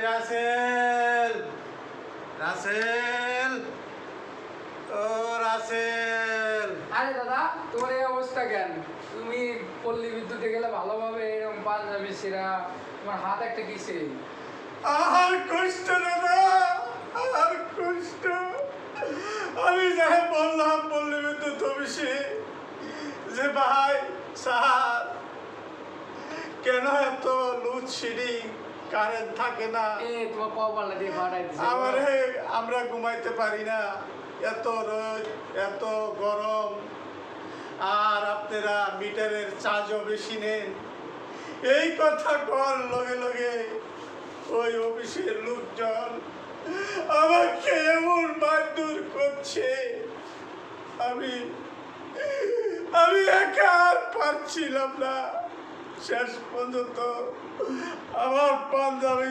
রাসেল, রাসেল, ও রাসেল। আরে দাদা, তোমার এই অবস্থা কেন? তুমি পল্লী বিদ্যুতে গেলে ভালোভাবে এরকম পাঞ্জাবি ছিঁড়া, তোমার হাত একটা কিসে? আর কষ্ট দাদা, আর কষ্ট। আমি যাই বললাম পল্লী বিদ্যুৎ অফিসে যে ভাই স্যার কেন এত লোডশেডিং, কারেন্ট থাকে না, তোমার কপালটা দিয়ে ফাটাই দিছে। আমরা ঘুমাইতে পারি না, এত রোদ, এত গরম, আর আপনারা মিটারের চার্জও বেশি নেন। এই কথা কর লগে লগে ওই অফিসের লোকজন আমাকে এমন মারধর করছে, আমি একা আর পারছিলাম না। শেষ পর্যন্ত আমার পাঞ্জাবি